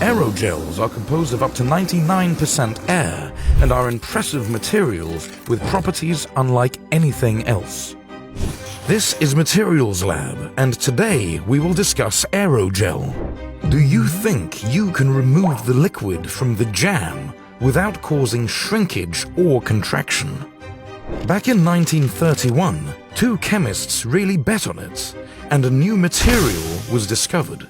Aerogels are composed of up to 99% air and are impressive materials with properties unlike anything else. This is Materials Lab, and today we will discuss aerogel. Do you think you can remove the liquid from the jam without causing shrinkage or contraction? Back in 1931, two chemists really bet on it, and a new material was discovered.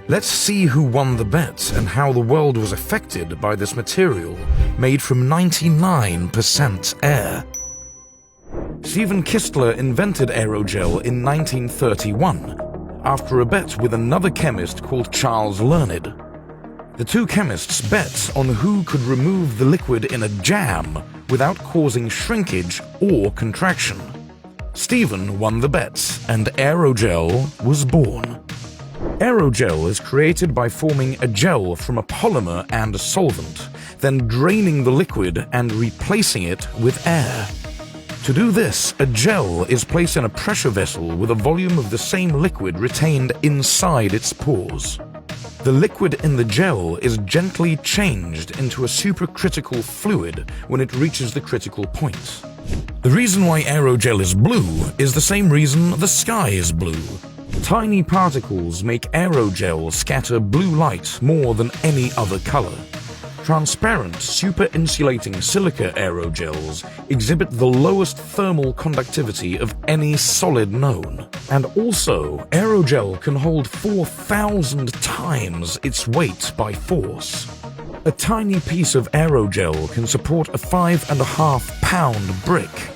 Let's see who won the bet and how the world was affected by this material made from 99% air. Stephen Kistler invented aerogel in 1931 after a bet with another chemist called Charles Learned. The two chemists bet on who could remove the liquid in a jam without causing shrinkage or contraction. Stephen won the bet, and aerogel was born. Aerogel is created by forming a gel from a polymer and a solvent, then draining the liquid and replacing it with air. To do this, a gel is placed in a pressure vessel with a volume of the same liquid retained inside its pores. The liquid in the gel is gently changed into a supercritical fluid when it reaches the critical point. The reason why aerogel is blue is the same reason the sky is blue. Tiny particles make aerogel scatter blue light more than any other color. Transparent, super-insulating silica aerogels exhibit the lowest thermal conductivity of any solid known. And also, aerogel can hold 4,000 times its weight by force. A tiny piece of aerogel can support a 5.5-pound brick.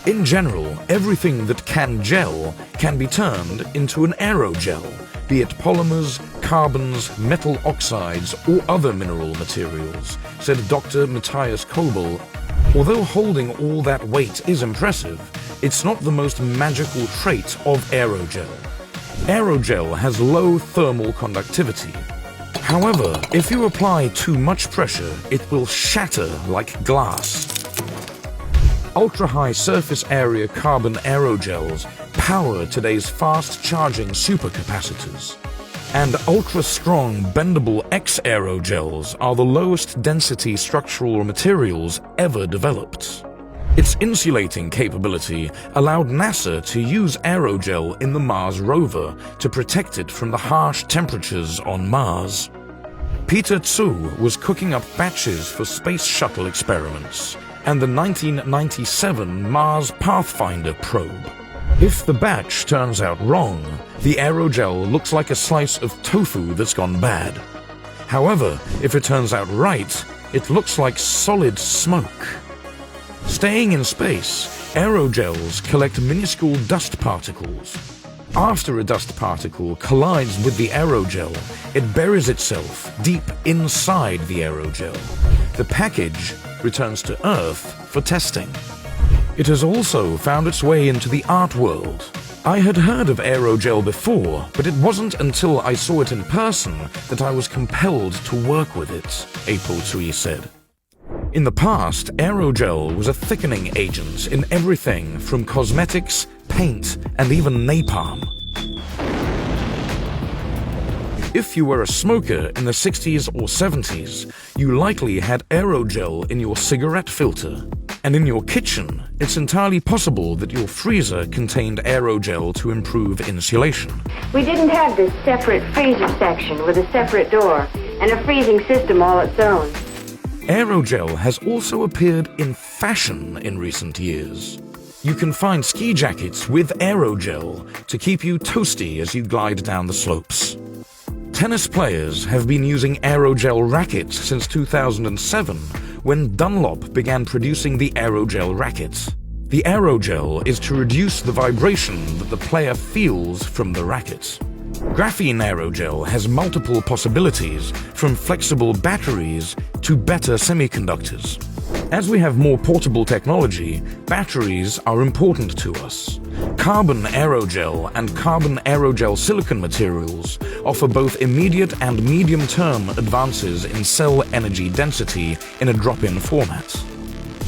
In general, everything that can gel can be turned into an aerogel, be it polymers, carbons, metal oxides, or other mineral materials, said Dr. Matthias Kobel. Although holding all that weight is impressive, it's not the most magical trait of aerogel. Aerogel has low thermal conductivity. However, if you apply too much pressure, it will shatter like glass. Ultra-high surface area carbon aerogels power today's fast-charging supercapacitors. And ultra-strong bendable X aerogels are the lowest density structural materials ever developed. Its insulating capability allowed NASA to use aerogel in the Mars rover to protect it from the harsh temperatures on Mars. Peter Tsu was cooking up batches for space shuttle experiments and the 1997 Mars Pathfinder probe. If the batch turns out wrong, the aerogel looks like a slice of tofu that's gone bad. However, if it turns out right, it looks like solid smoke. Staying in space, aerogels collect minuscule dust particles. After a dust particle collides with the aerogel, it buries itself deep inside the aerogel. The package returns to Earth for testing. It has also found its way into the art world. I had heard of aerogel before, but it wasn't until I saw it in person that I was compelled to work with it, April Tui said. In the past, aerogel was a thickening agent in everything from cosmetics, paint, and even napalm. If you were a smoker in the 60s or 70s, you likely had aerogel in your cigarette filter. And in your kitchen, it's entirely possible that your freezer contained aerogel to improve insulation. We didn't have this separate freezer section with a separate door and a freezing system all its own. Aerogel has also appeared in fashion in recent years. You can find ski jackets with aerogel to keep you toasty as you glide down the slopes. Tennis players have been using aerogel rackets since 2007, when Dunlop began producing the aerogel rackets. The aerogel is to reduce the vibration that the player feels from the racket. Graphene aerogel has multiple possibilities, from flexible batteries to better semiconductors. As we have more portable technology, batteries are important to us. Carbon aerogel and carbon aerogel silicon materials offer both immediate and medium-term advances in cell energy density in a drop-in format.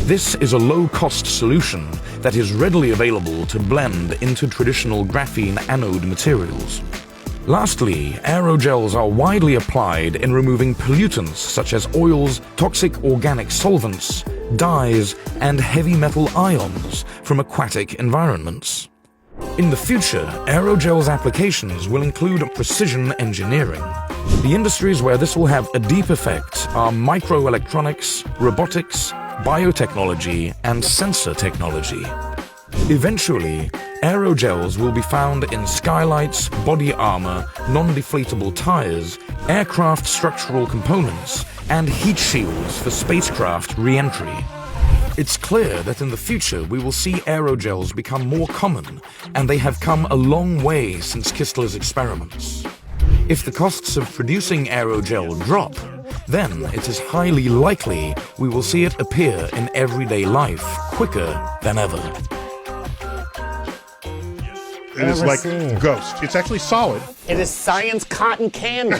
This is a low-cost solution that is readily available to blend into traditional graphene anode materials. Lastly, aerogels are widely applied in removing pollutants such as oils, toxic organic solvents, dyes, and heavy metal ions from aquatic environments. In the future, aerogel's applications will include precision engineering. The industries where this will have a deep effect are microelectronics, robotics, biotechnology, and sensor technology. Eventually, aerogels will be found in skylights, body armor, non-deflatable tires, aircraft structural components, and heat shields for spacecraft re-entry. It's clear that in the future we will see aerogels become more common, and they have come a long way since Kistler's experiments. If the costs of producing aerogel drop, then it is highly likely we will see it appear in everyday life quicker than ever. It is like Ghost. It's actually solid. It is science cotton candy.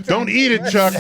Don't eat it, Chuck.